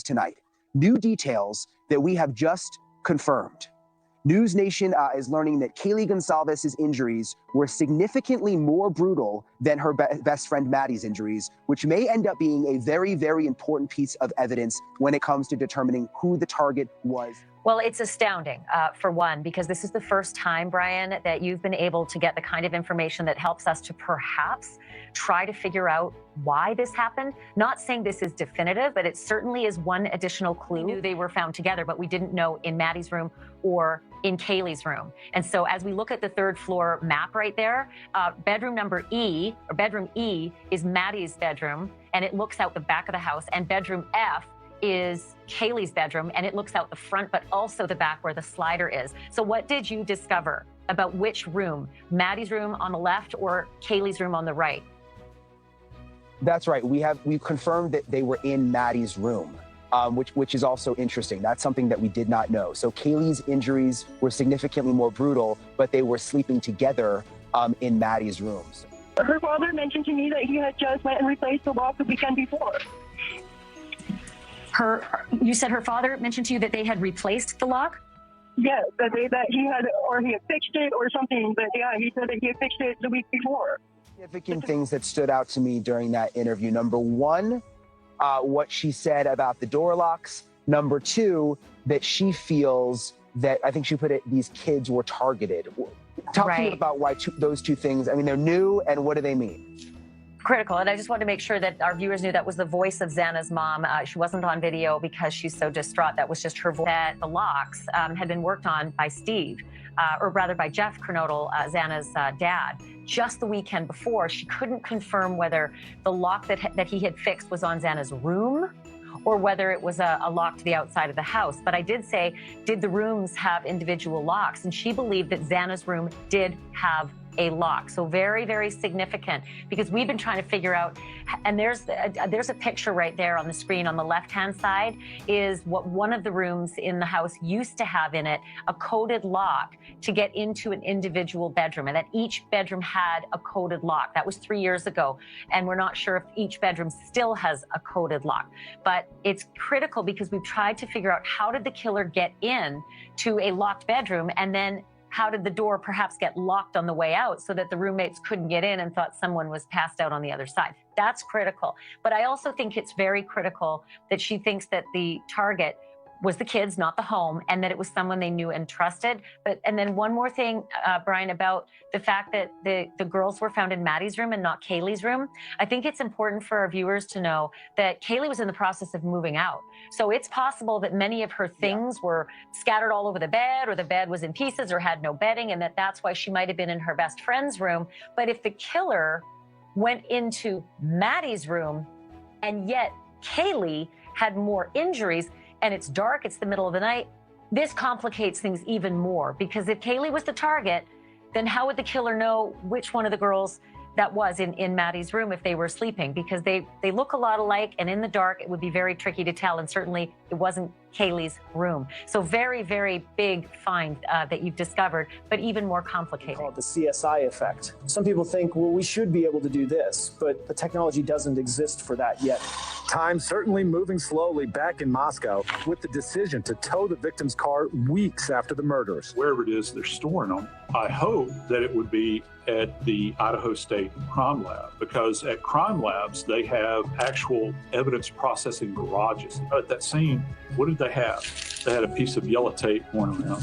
tonight. New details that we have just confirmed. News Nation is learning that Kaylee Goncalves' injuries were significantly more brutal than her best friend Maddie's injuries, which may end up being a very, very important piece of evidence when it comes to determining who the target was. Well, it's astounding, for one, because this is the first time, Brian, that you've been able to get the kind of information that helps us to perhaps try to figure out why this happened. Not saying this is definitive, but it certainly is one additional clue. We knew they were found together, but we didn't know in Maddie's room or in Kaylee's room. And so as we look at the third floor map right there, bedroom E is Maddie's bedroom, and it looks out the back of the house, and bedroom F is Kaylee's bedroom, and it looks out the front, but also the back where the slider is. So what did you discover about which room? Maddie's room on the left or Kaylee's room on the right? That's right. We've confirmed that they were in Maddie's room, which is also interesting. That's something that we did not know. So Kaylee's injuries were significantly more brutal, but they were sleeping together in Maddie's rooms. Her father mentioned to me that he had just went and replaced the lock the weekend before. You said her father mentioned to you that they had replaced the lock? Yes, that he had fixed it or something. But yeah, he said that he had fixed it the week before. Significant things that stood out to me during that interview. Number one, what she said about the door locks. Number two, that she feels that, I think she put it, these kids were targeted. Talk to me about why those two things, I mean, they're new, and what do they mean? Critical, and I just wanted to make sure that our viewers knew that was the voice of Xana's mom. She wasn't on video because she's so distraught. That was just her voice. That the locks had been worked on by Steve, or rather by Jeff Kernodle, Xana's dad, just the weekend before. She couldn't confirm whether the lock that he had fixed was on Xana's room or whether it was a lock to the outside of the house. But I did say, did the rooms have individual locks? And she believed that Xana's room did have a lock. So very, very significant, because we've been trying to figure out, and there's a picture right there on the screen on the left-hand side, is what one of the rooms in the house used to have in it, a coded lock to get into an individual bedroom, and that each bedroom had a coded lock. That was 3 years ago, and we're not sure if each bedroom still has a coded lock. But it's critical because we've tried to figure out, how did the killer get in to a locked bedroom, and then how did the door perhaps get locked on the way out so that the roommates couldn't get in and thought someone was passed out on the other side? That's critical. But I also think it's very critical that she thinks that the target was the kids, not the home, and that it was someone they knew and trusted. And then one more thing, Brian, about the fact that the girls were found in Maddie's room and not Kaylee's room. I think it's important for our viewers to know that Kaylee was in the process of moving out. So it's possible that many of her things were scattered all over the bed, or the bed was in pieces or had no bedding, and that's why she might have been in her best friend's room. But if the killer went into Maddie's room and yet Kaylee had more injuries, and it's dark, it's the middle of the night, this complicates things even more, because if Kaylee was the target, then how would the killer know which one of the girls that was in Maddie's room if they were sleeping? Because they look a lot alike, and in the dark, it would be very tricky to tell, and certainly it wasn't Kaylee's room. So very, very big find that you've discovered, but even more complicated. We call it the CSI effect. Some people think, well, we should be able to do this, but the technology doesn't exist for that yet. Time certainly moving slowly back in Moscow, with the decision to tow the victim's car weeks after the murders. Wherever it is they're storing them, I hope that it would be at the Idaho State Crime Lab, because at crime labs, they have actual evidence processing garages. At that scene, what did they have? They had a piece of yellow tape going around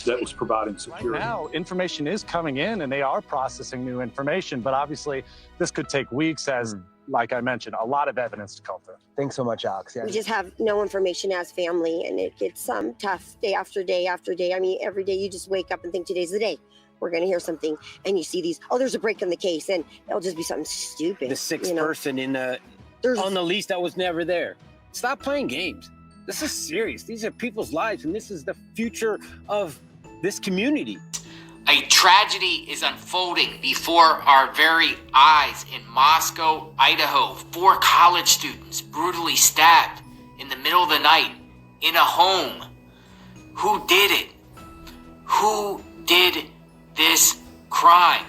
that was providing security. Right now, information is coming in, and they are processing new information, but obviously this could take weeks, as, like I mentioned, a lot of evidence to come through. Thanks so much, Alex. Yeah. We just have no information as family, and it gets tough day after day after day. I mean, every day you just wake up and think, today's the day. We're going to hear something, and you see these, oh, there's a break in the case, and it'll just be something stupid. The sixth person on the lease that was never there. Stop playing games. This is serious. These are people's lives, and this is the future of this community. A tragedy is unfolding before our very eyes in Moscow, Idaho. 4 college students brutally stabbed in the middle of the night in a home. Who did it? Who did this crime?